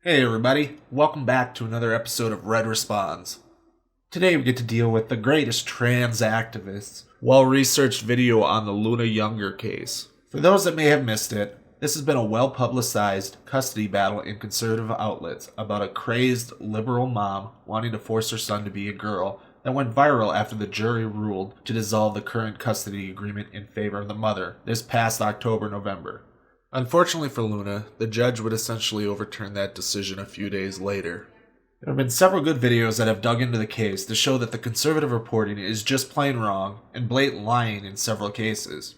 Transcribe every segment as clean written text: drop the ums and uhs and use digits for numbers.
Hey everybody, welcome back to another episode of Red Responds. Today we get to deal with the greatest trans activists, well-researched video on the Luna Younger case. For those that may have missed it, this has been a well-publicized custody battle in conservative outlets about a crazed liberal mom wanting to force her son to be a girl that went viral after the jury ruled to dissolve the current custody agreement in favor of the mother this past October-November. Unfortunately for Luna, the judge would essentially overturn that decision a few days later. There have been several good videos that have dug into the case to show that the conservative reporting is just plain wrong and blatant lying in several cases.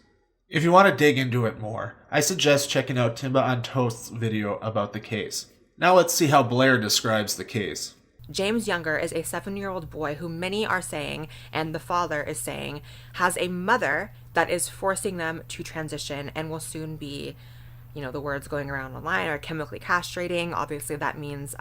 If you want to dig into it more, I suggest checking out Timbah.On.Toast's video about the case. Now let's see how Blaire describes the case. James Younger is a 7-year-old boy who many are saying, and the father is saying, has a mother that is forcing them to transition and will soon be, the words going around online are chemically castrating. Obviously, that means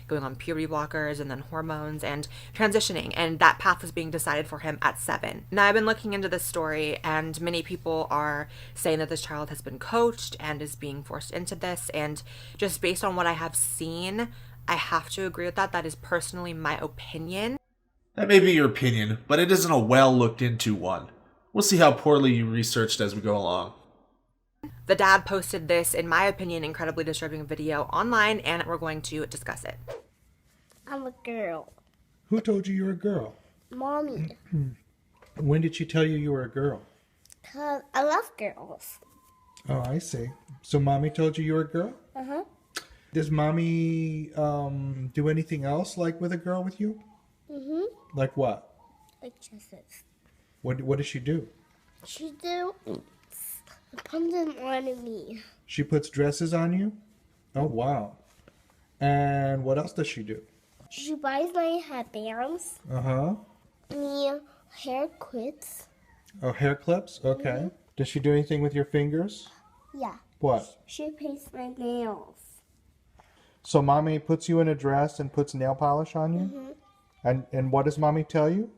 going on puberty blockers and then hormones and transitioning. And that path is being decided for him at 7. Now, I've been looking into this story, and many people are saying that this child has been coached and is being forced into this. And just based on what I have seen, I have to agree with that. That is personally my opinion. That may be your opinion, but it isn't a well-looked-into one. We'll see how poorly you researched as we go along. The dad posted this, in my opinion, incredibly disturbing video online, and we're going to discuss it. I'm a girl. Who told you were a girl? Mommy. When did she tell you you were a girl? 'Cause I love girls. Oh, I see. So mommy told you were a girl? Uh-huh. Does mommy do anything else like with a girl with you? Mm-hmm. Like what? Like dresses. What does she do? She do put them on me. She puts dresses on you? Oh, wow. And what else does she do? She buys my headbands, Uh-huh. me hair clips. Oh, hair clips? Okay. Does she do anything with your fingers? Yeah. What? She paints my nails. So mommy puts you in a dress and puts nail polish on you? And what does mommy tell you?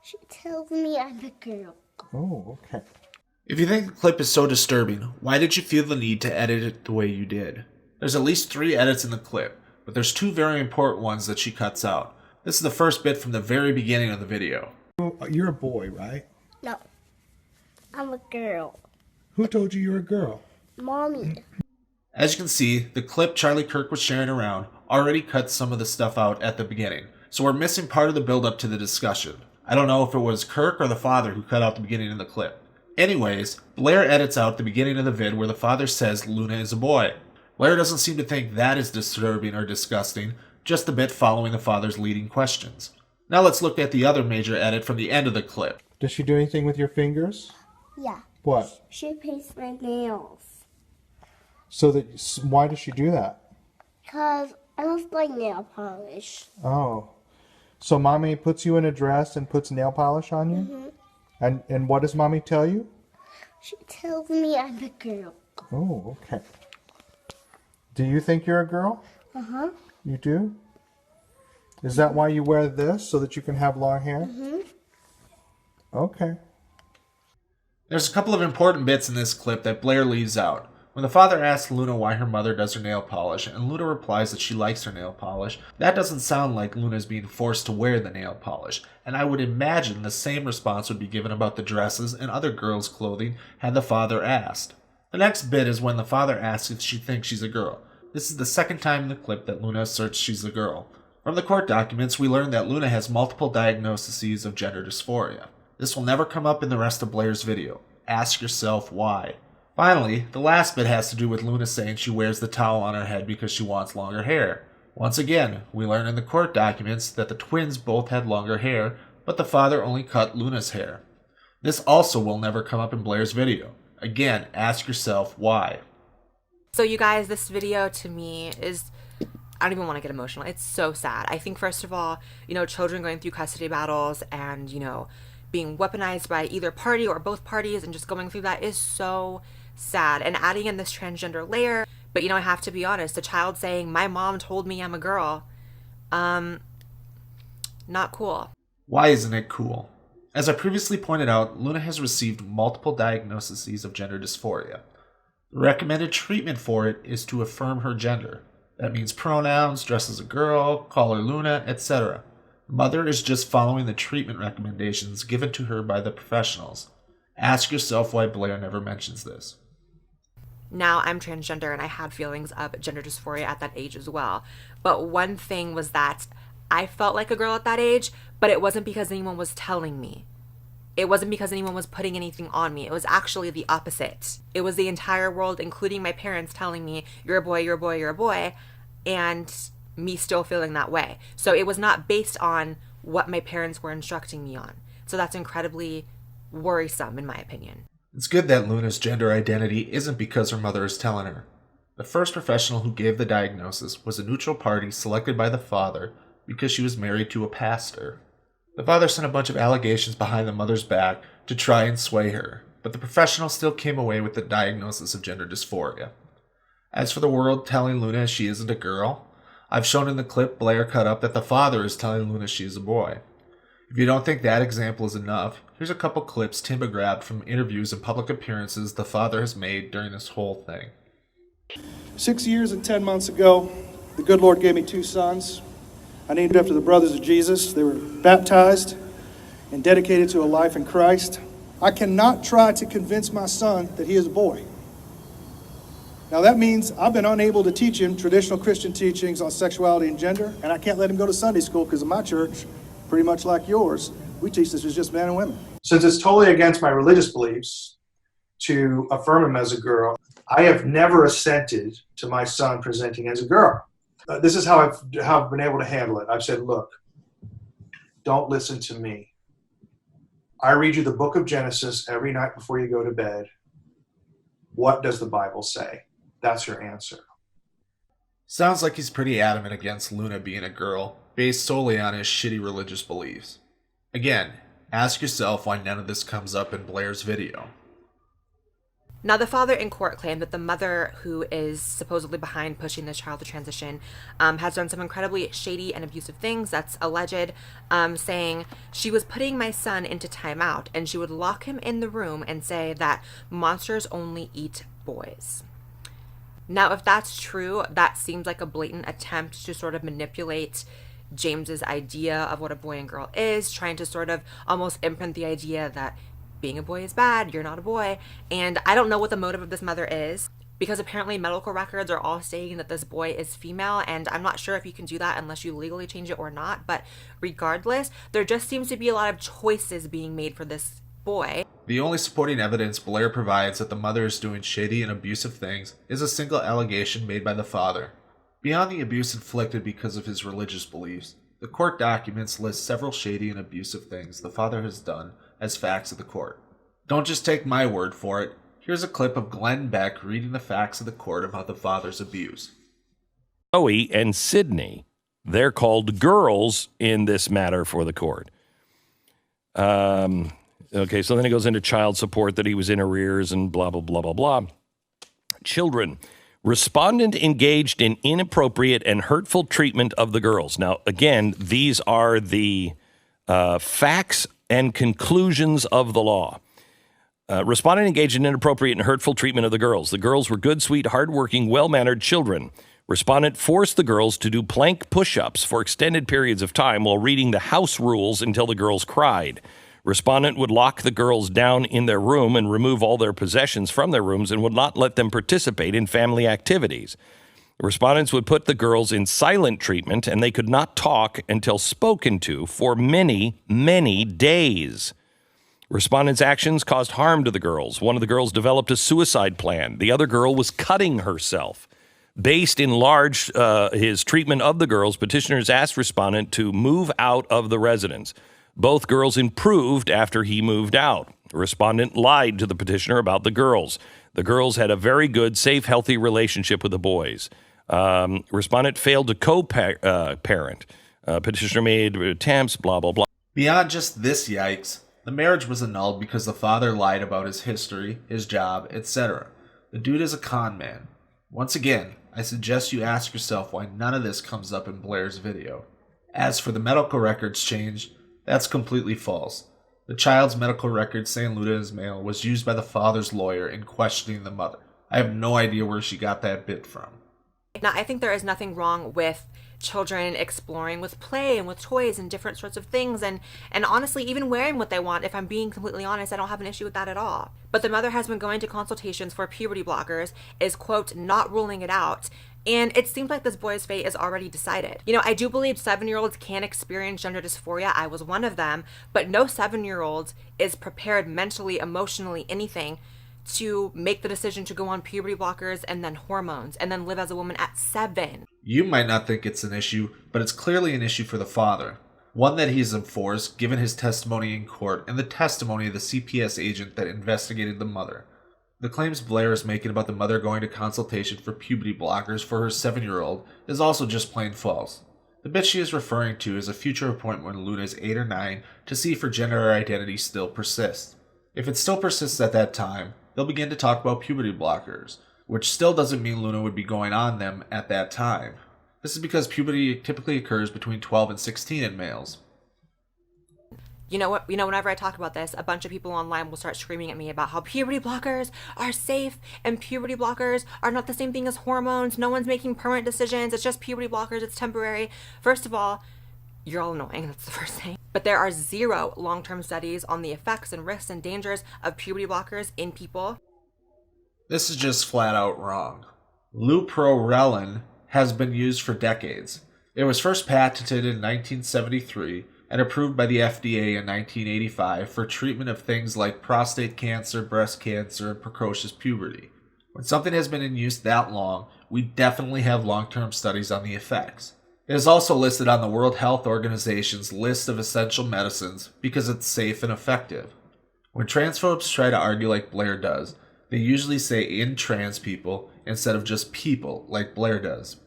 She tells me I'm a girl. Oh, okay. If you think the clip is so disturbing, why did you feel the need to edit it the way you did? There's at least 3 edits in the clip, but there's 2 very important ones that she cuts out. This is the first bit from the very beginning of the video. You're a boy, right? No. I'm a girl. Who told you you were a girl? Mommy. As you can see, the clip Charlie Kirk was sharing around already cut some of the stuff out at the beginning, so we're missing part of the build-up to the discussion. I don't know if it was Kirk or the father who cut out the beginning of the clip. Anyways, Blaire edits out the beginning of the vid where the father says Luna is a boy. Blaire doesn't seem to think that is disturbing or disgusting, just the bit following the father's leading questions. Now let's look at the other major edit from the end of the clip. Does she do anything with your fingers? Yeah. What? She paints my nails. Why does she do that? 'Cause I love like nail polish. Oh. So mommy puts you in a dress and puts nail polish on you? And what does mommy tell you? She tells me I'm a girl. Oh, okay. Do you think you're a girl? Uh-huh. You do? Is that why you wear this, so that you can have long hair? Okay. There's a couple of important bits in this clip that Blaire leaves out. When the father asks Luna why her mother does her nail polish, and Luna replies that she likes her nail polish, that doesn't sound like Luna's being forced to wear the nail polish, and I would imagine the same response would be given about the dresses and other girls' clothing had the father asked. The next bit is when the father asks if she thinks she's a girl. This is the second time in the clip that Luna asserts she's a girl. From the court documents, we learn that Luna has multiple diagnoses of gender dysphoria. This will never come up in the rest of Blaire's video. Ask yourself why. Finally, the last bit has to do with Luna saying she wears the towel on her head because she wants longer hair. Once again, we learn in the court documents that the twins both had longer hair, but the father only cut Luna's hair. This also will never come up in Blaire's video. Again, ask yourself why. So you guys, this video to me is, I don't even want to get emotional. It's so sad. I think, first of all, children going through custody battles and, being weaponized by either party or both parties and just going through that is so sad. And adding in this transgender layer, but I have to be honest, a child saying, my mom told me I'm a girl, not cool. Why isn't it cool? As I previously pointed out, Luna has received multiple diagnoses of gender dysphoria. The recommended treatment for it is to affirm her gender. That means pronouns, dress as a girl, call her Luna, etc. The mother is just following the treatment recommendations given to her by the professionals. Ask yourself why Blaire never mentions this. Now I'm transgender and I had feelings of gender dysphoria at that age as well. But one thing was that I felt like a girl at that age, but it wasn't because anyone was telling me. It wasn't because anyone was putting anything on me. It was actually the opposite. It was the entire world, including my parents, telling me, you're a boy, you're a boy, you're a boy, and me still feeling that way. So it was not based on what my parents were instructing me on. So that's incredibly worrisome, in my opinion. It's good that Luna's gender identity isn't because her mother is telling her. The first professional who gave the diagnosis was a neutral party selected by the father because she was married to a pastor. The father sent a bunch of allegations behind the mother's back to try and sway her, but the professional still came away with the diagnosis of gender dysphoria. As for the world telling Luna she isn't a girl, I've shown in the clip Blaire cut up that the father is telling Luna she is a boy. If you don't think that example is enough, here's a couple clips Timbah grabbed from interviews and public appearances the father has made during this whole thing. 6 years and 10 months ago, the good Lord gave me 2 sons. I named after the brothers of Jesus. They were baptized and dedicated to a life in Christ. I cannot try to convince my son that he is a boy. Now that means I've been unable to teach him traditional Christian teachings on sexuality and gender, and I can't let him go to Sunday school because in my church, pretty much like yours, we teach this as just men and women. Since it's totally against my religious beliefs to affirm him as a girl, I have never assented to my son presenting as a girl. This is how I've been able to handle it. I've said, look, don't listen to me. I read you the book of Genesis every night before you go to bed. What does the Bible say? That's your answer. Sounds like he's pretty adamant against Luna being a girl, based solely on his shitty religious beliefs. Again, ask yourself why none of this comes up in Blaire's video. Now, the father in court claimed that the mother, who is supposedly behind pushing this child to transition, has done some incredibly shady and abusive things. That's alleged, saying she was putting my son into timeout and she would lock him in the room and say that monsters only eat boys. Now, if that's true, that seems like a blatant attempt to sort of manipulate James's idea of what a boy and girl is, trying to sort of almost imprint the idea that being a boy is bad, you're not a boy. And I don't know what the motive of this mother is, because apparently medical records are all saying that this boy is female, and I'm not sure if you can do that unless you legally change it or not. But regardless, there just seems to be a lot of choices being made for this boy. The only supporting evidence Blaire provides that the mother is doing shady and abusive things is a single allegation made by the father. Beyond the abuse inflicted because of his religious beliefs, the court documents list several shady and abusive things the father has done as facts of the court. Don't just take my word for it. Here's a clip of Glenn Beck reading the facts of the court about the father's abuse. Zoe and Sydney, they're called girls in this matter for the court. Okay, so then he goes into child support, that he was in arrears and blah, blah, blah, blah, blah. Children. Respondent engaged in inappropriate and hurtful treatment of the girls. Now, again, these are the facts and conclusions of the law. Respondent engaged in inappropriate and hurtful treatment of the girls. The girls were good, sweet, hardworking, well-mannered children. Respondent forced the girls to do plank push-ups for extended periods of time while reading the house rules until the girls cried. Respondent would lock the girls down in their room and remove all their possessions from their rooms and would not let them participate in family activities. Respondents would put the girls in silent treatment, and they could not talk until spoken to for many, many days. Respondents' actions caused harm to the girls. One of the girls developed a suicide plan. The other girl was cutting herself. Based in large his treatment of the girls, petitioners asked respondent to move out of the residence. Both girls improved after he moved out. Respondent lied to the petitioner about the girls. The girls had a very good, safe, healthy relationship with the boys. Respondent failed to co-parent. Petitioner made attempts, blah, blah, blah. Beyond just this yikes, the marriage was annulled because the father lied about his history, his job, etc. The dude is a con man. Once again, I suggest you ask yourself why none of this comes up in Blaire's video. As for the medical records change, that's completely false. The child's medical record saying Luna is male was used by the father's lawyer in questioning the mother. I have no idea where she got that bit from. Now, I think there is nothing wrong with children exploring with play and with toys and different sorts of things, and honestly even wearing what they want. If I'm being completely honest, I don't have an issue with that at all. But the mother has been going to consultations for puberty blockers, is, quote, not ruling it out, and it seems like this boy's fate is already decided. You know, I do believe 7-year-olds can experience gender dysphoria. I was one of them, but no 7-year-old is prepared mentally, emotionally, anything to make the decision to go on puberty blockers and then hormones and then live as a woman at 7. You might not think it's an issue, but it's clearly an issue for the father. One that he's enforced, given his testimony in court and the testimony of the CPS agent that investigated the mother. The claims Blaire is making about the mother going to consultation for puberty blockers for her 7-year-old is also just plain false. The bit she is referring to is a future appointment when Luna is 8 or 9 to see if her gender identity still persists. If it still persists at that time, they'll begin to talk about puberty blockers, which still doesn't mean Luna would be going on them at that time. This is because puberty typically occurs between 12 and 16 in males. You know what? Whenever I talk about this, a bunch of people online will start screaming at me about how puberty blockers are safe and puberty blockers are not the same thing as hormones. No one's making permanent decisions. It's just puberty blockers. It's temporary. First of all, you're all annoying. That's the first thing. But there are 0 long-term studies on the effects and risks and dangers of puberty blockers in people. This is just flat out wrong. Leuprorelin has been used for decades. It was first patented in 1973 and approved by the FDA in 1985 for treatment of things like prostate cancer, breast cancer, and precocious puberty. When something has been in use that long, we definitely have long-term studies on the effects. It is also listed on the World Health Organization's list of essential medicines because it's safe and effective. When transphobes try to argue like Blaire does, they usually say in trans people instead of just people like Blaire does.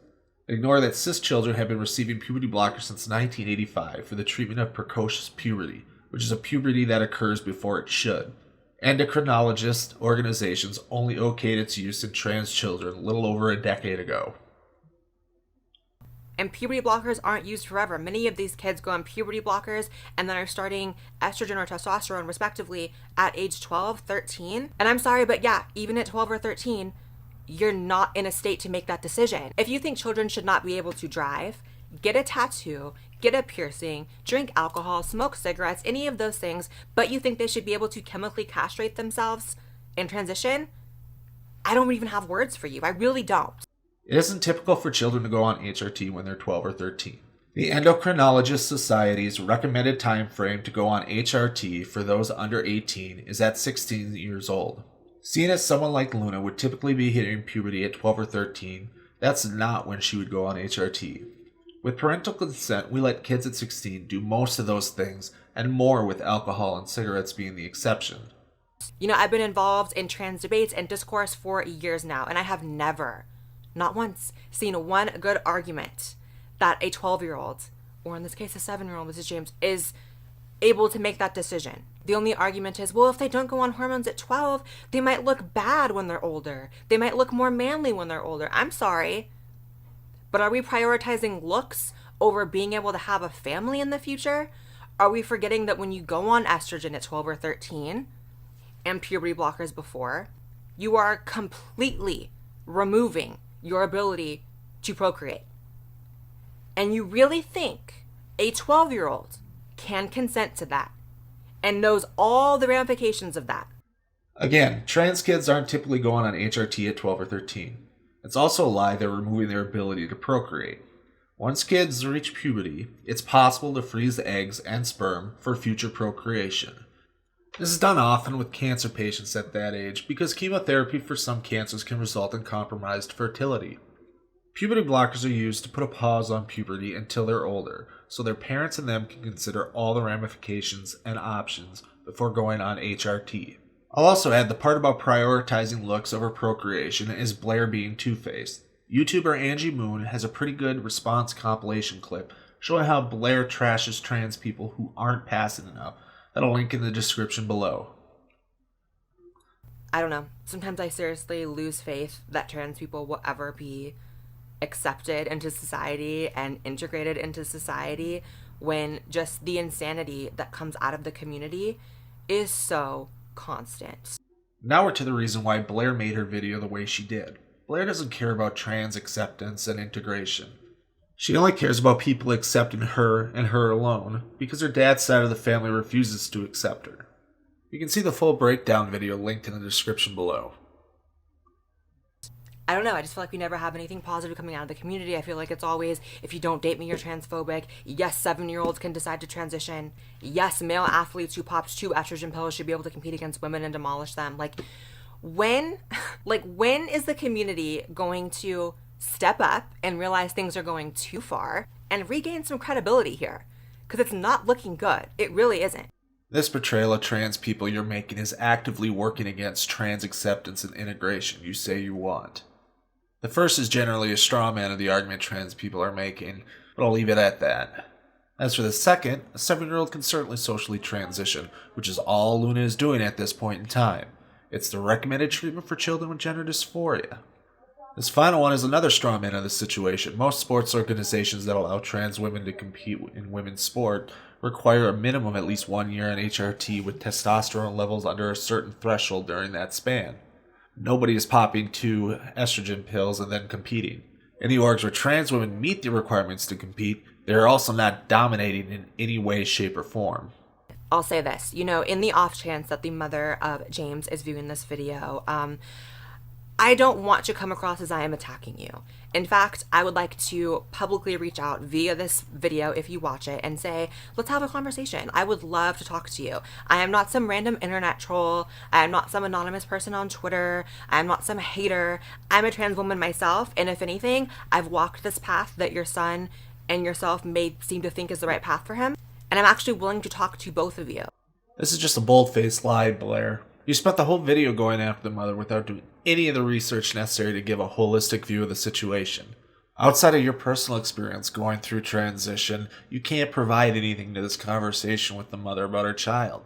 Ignore that cis children have been receiving puberty blockers since 1985 for the treatment of precocious puberty, which is a puberty that occurs before it should. Endocrinologist organizations only okayed its use in trans children a little over a decade ago. And puberty blockers aren't used forever. Many of these kids go on puberty blockers and then are starting estrogen or testosterone, respectively, at age 12, 13. And I'm sorry, but yeah, even at 12 or 13, you're not in a state to make that decision. If you think children should not be able to drive, get a tattoo, get a piercing, drink alcohol, smoke cigarettes, any of those things, but you think they should be able to chemically castrate themselves in transition, I don't even have words for you. I really don't. It isn't typical for children to go on HRT when they're 12 or 13. The Endocrinologist Society's recommended time frame to go on HRT for those under 18 is at 16 years old. Seeing as someone like Luna would typically be hitting puberty at 12 or 13, that's not when she would go on HRT. With parental consent, we let kids at 16 do most of those things and more, with alcohol and cigarettes being the exception. You know, I've been involved in trans debates and discourse for years now, and I have never, not once, seen one good argument that a 12-year-old, or in this case a 7-year-old, Mrs. James, is able to make that decision. The only argument is, well, if they don't go on hormones at 12, they might look bad when they're older. They might look more manly when they're older. I'm sorry, but are we prioritizing looks over being able to have a family in the future? Are we forgetting that when you go on estrogen at 12 or 13 and puberty blockers before, you are completely removing your ability to procreate? And you really think a 12-year-old can consent to that and knows all the ramifications of that? Again, trans kids aren't typically going on HRT at 12 or 13. It's also a lie they're removing their ability to procreate. Once kids reach puberty, it's possible to freeze eggs and sperm for future procreation. This is done often with cancer patients at that age because chemotherapy for some cancers can result in compromised fertility. Puberty blockers are used to put a pause on puberty until they're older, so their parents and them can consider all the ramifications and options before going on HRT. I'll also add the part about prioritizing looks over procreation is Blaire being two-faced. YouTuber Angie Moon has a pretty good response compilation clip showing how Blaire trashes trans people who aren't passing enough. That'll link in the description below. I don't know. Sometimes I seriously lose faith that trans people will ever be accepted into society and integrated into society when just the insanity that comes out of the community is so constant. Now we're to the reason why Blaire made her video the way she did. Blaire doesn't care about trans acceptance and integration. She only cares about people accepting her and her alone because her dad's side of the family refuses to accept her. You can see the full breakdown video linked in the description below. I don't know, I just feel like we never have anything positive coming out of the community. I feel like it's always, if you don't date me, you're transphobic. Yes, 7-year-olds can decide to transition. Yes, male athletes who popped 2 estrogen pills should be able to compete against women and demolish them. When is the community going to step up and realize things are going too far and regain some credibility here? Because it's not looking good. It really isn't. This portrayal of trans people you're making is actively working against trans acceptance and integration you say you want. The first is generally a straw man of the argument trans people are making, but I'll leave it at that. As for the second, a 7-year-old can certainly socially transition, which is all Luna is doing at this point in time. It's the recommended treatment for children with gender dysphoria. This final one is another straw man of the situation. Most sports organizations that allow trans women to compete in women's sport require a minimum at least 1 year on HRT with testosterone levels under a certain threshold during that span. Nobody is popping 2 estrogen pills and then competing. In the orgs where trans women meet the requirements to compete, they are also not dominating in any way, shape, or form. I'll say this, in the off chance that the mother of James is viewing this video, I don't want to come across as I am attacking you. In fact, I would like to publicly reach out via this video if you watch it and say, let's have a conversation. I would love to talk to you. I am not some random internet troll. I am not some anonymous person on Twitter. I am not some hater. I'm a trans woman myself, and if anything, I've walked this path that your son and yourself may seem to think is the right path for him, and I'm actually willing to talk to both of you. This is just a bold-faced lie, Blaire. You spent the whole video going after the mother without doing any of the research necessary to give a holistic view of the situation. Outside of your personal experience going through transition, you can't provide anything to this conversation with the mother about her child.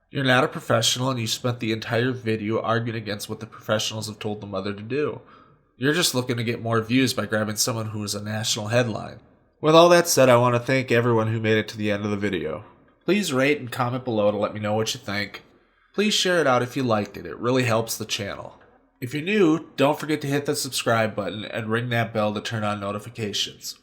You're not a professional and you spent the entire video arguing against what the professionals have told the mother to do. You're just looking to get more views by grabbing someone who is a national headline. With all that said, I want to thank everyone who made it to the end of the video. Please rate and comment below to let me know what you think. Please share it out if you liked it. It really helps the channel. If you're new, don't forget to hit the subscribe button and ring that bell to turn on notifications.